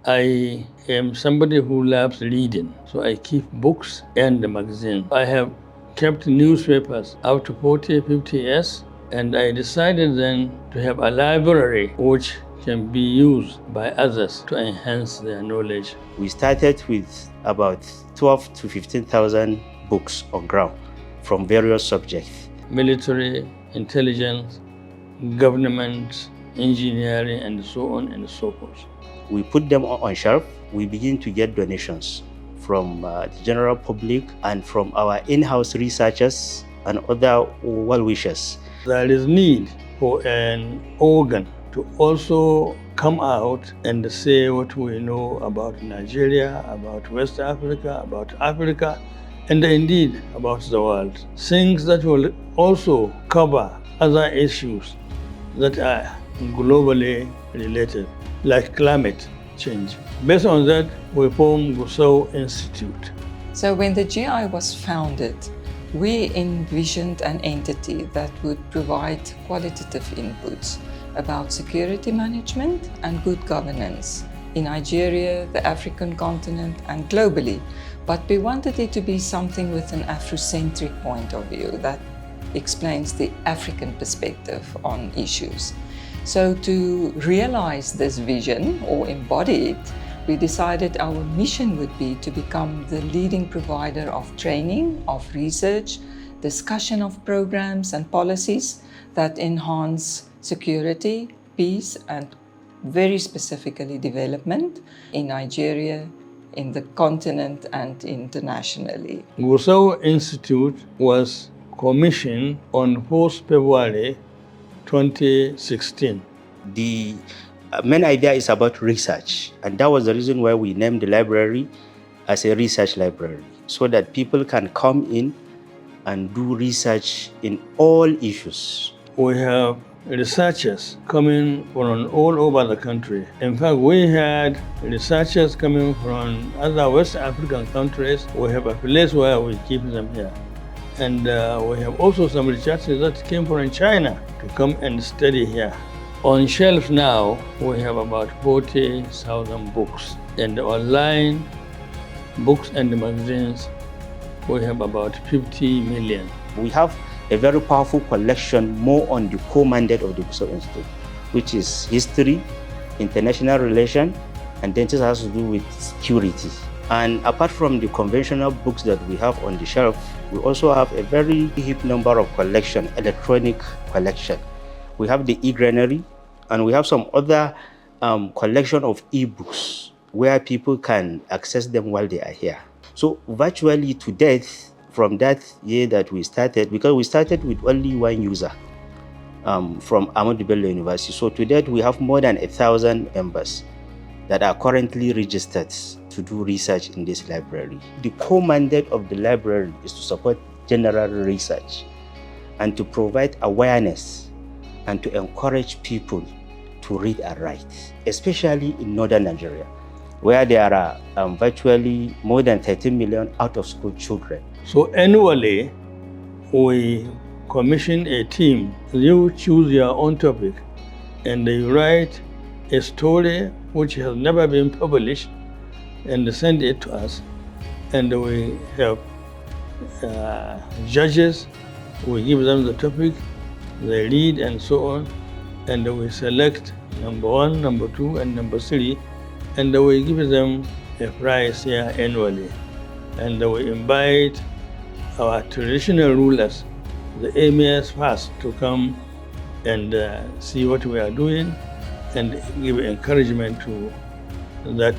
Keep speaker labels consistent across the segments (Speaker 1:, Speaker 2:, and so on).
Speaker 1: I am somebody who loves reading, so I keep books and the magazine. I have kept newspapers up to 40, 50 years, and I decided then to have a library which can be used by others to enhance their knowledge.
Speaker 2: We started with about 12 to 15,000 books on ground from various subjects.
Speaker 1: Military, intelligence, government, engineering, and so on and so forth.
Speaker 2: We put them on shelf. We begin to get donations from the general public and from our in-house researchers and other well-wishers.
Speaker 1: There is need for an organ to also come out and say what we know about Nigeria, about West Africa, and indeed about the world. Things that will also cover other issues that are globally related, like climate change. Based on that, we formed Gusau Institute.
Speaker 3: So when the GI was founded, we envisioned an entity that would provide qualitative inputs about security management and good governance in Nigeria, the African continent, and globally. But we wanted it to be something with an Afrocentric point of view that explains the African perspective on issues. So to realize this vision or embody it, we decided our mission would be to become the leading provider of training, of research, discussion of programs and policies that enhance security, peace, and very specifically development in Nigeria, in the continent, and internationally.
Speaker 1: Gusau Institute was commissioned on 4th February 2016.
Speaker 2: The main idea is about research, and that was the reason why we named the library as a research library, so that people can come in and do research in all issues.
Speaker 1: We have researchers coming from all over the country. In fact, we had researchers coming from other West African countries. We have a place where we keep them here. And we have also some researchers that came from China to come and study here. On shelves now, we have about 40,000 books. And online books and magazines, we have about 50 million.
Speaker 2: We have a very powerful collection more on the core mandate of the Gusau Institute, which is history, international relations, and then it has to do with security. And apart from the conventional books that we have on the shelf, we also have a very huge number of collection, electronic collection. We have the e-granary, and we have some other collection of e-books where people can access them while they are here. So virtually to date, from that year that we started, because we started with only one user from Ahmadu Bello University. So to date, we have more than 1,000 members that are currently registered to do research in this library. The core mandate of the library is to support general research and to provide awareness and to encourage people to read and write, especially in northern Nigeria, where there are virtually more than 13 million out-of-school children.
Speaker 1: So annually, we commission a team. You choose your own topic and you write a story which has never been published and send it to us. And we have judges, we give them the topic, they read and so on, and we select number 1, number 2, and number 3, and we give them a prize here annually. And we invite our traditional rulers, the emirs first, to come and see what we are doing and give encouragement to that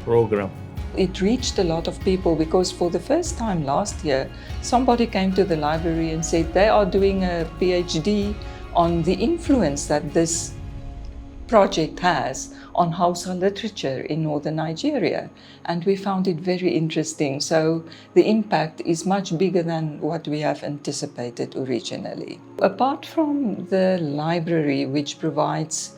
Speaker 1: program.
Speaker 3: It reached a lot of people because for the first time last year, somebody came to the library and said they are doing a PhD on the influence that this project has on Hausa literature in northern Nigeria, and we found it very interesting. So the impact is much bigger than what we have anticipated originally. Apart from the library, which provides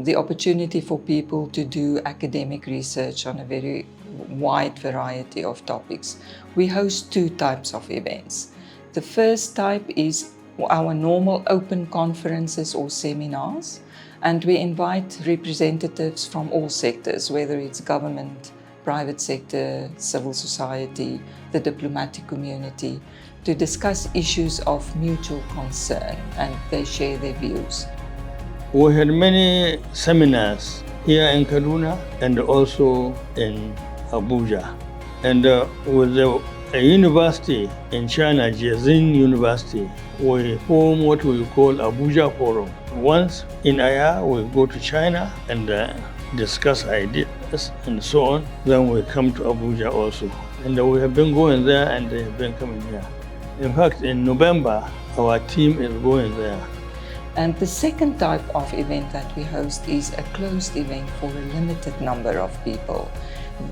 Speaker 3: the opportunity for people to do academic research on a very wide variety of topics, we host 2 types of events. The first type is our normal open conferences or seminars, And we invite representatives from all sectors, whether it's government, private sector, civil society, the diplomatic community, to discuss issues of mutual concern, and they share their views.
Speaker 1: We had many seminars here in Kaduna and also in Abuja. And with a university in China, Jezin University, we form what we call Abuja Forum. Once in a year, we go to China and discuss ideas and so on. Then we come to Abuja also. And we have been going there and they have been coming here. In fact, in November, our team is going there.
Speaker 3: And the second type of event that we host is a closed event for a limited number of people.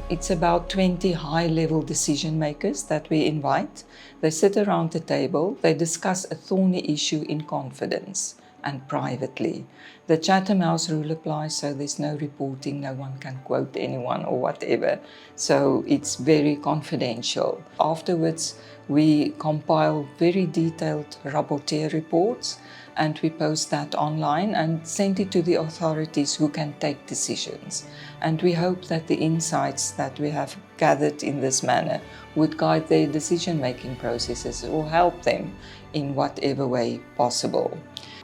Speaker 3: It's about 20 high-level decision makers that we invite. They sit around the table, they discuss a thorny issue in confidence and privately. The Chatham House rule applies, so there's no reporting, no one can quote anyone or whatever. So it's very confidential. Afterwards, we compile very detailed rapporteur reports and we post that online and send it to the authorities who can take decisions. And we hope that the insights that we have gathered in this manner would guide their decision-making processes or help them in whatever way possible.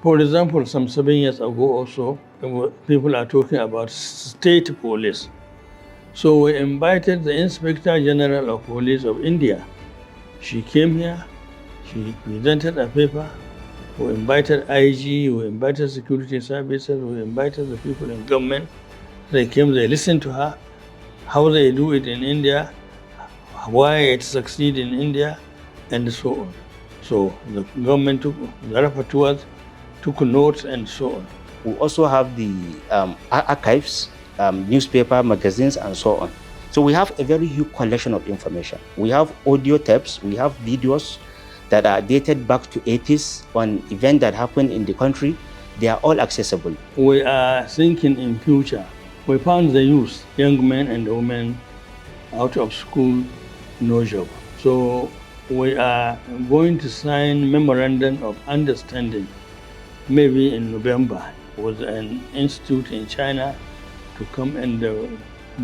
Speaker 1: For example, some 7 years ago also, people are talking about state police. So we invited the Inspector General of Police of India. She came here, she presented a paper. We invited IG, we invited security services, we invited the people in government. They came, they listened to her, how they do it in India, why it succeeds in India, and so on. So the government took the rapporteurs, took notes and so on.
Speaker 2: We also have the archives, newspaper, magazines, and so on. So we have a very huge collection of information. We have audio tapes, we have videos that are dated back to 80s on events that happened in the country. They are all accessible.
Speaker 1: We are thinking in future. We found the youth, young men and women out of school, no job. So we are going to sign memorandum of understanding maybe in November with an institute in China to come and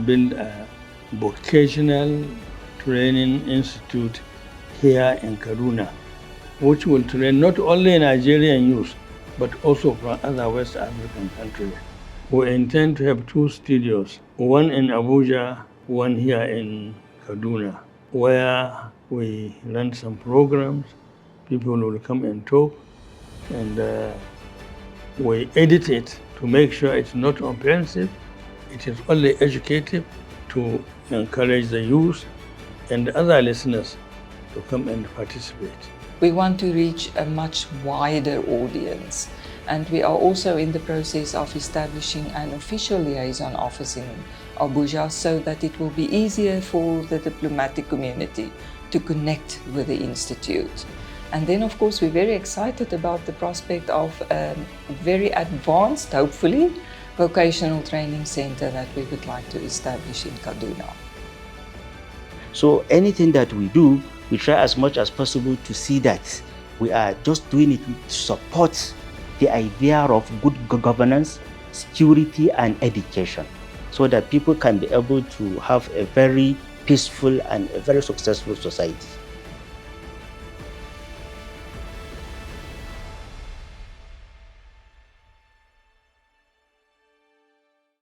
Speaker 1: build a vocational training institute here in Kaduna, which will train not only Nigerian youth, but also from other West African countries. We intend to have 2 studios, one in Abuja, one here in Kaduna, where we run some programs, people will come and talk, and we edit it to make sure it's not offensive, it is only educative to encourage the youth and other listeners to come and participate.
Speaker 3: We want to reach a much wider audience, and we are also in the process of establishing an official liaison office in Abuja so that it will be easier for the diplomatic community to connect with the Institute. And then, of course, we're very excited about the prospect of a very advanced, hopefully, vocational training center that we would like to establish in Kaduna.
Speaker 2: So anything that we do, we try as much as possible to see that we are just doing it to support the idea of good governance, security, and education, so that people can be able to have a very peaceful and a very successful society.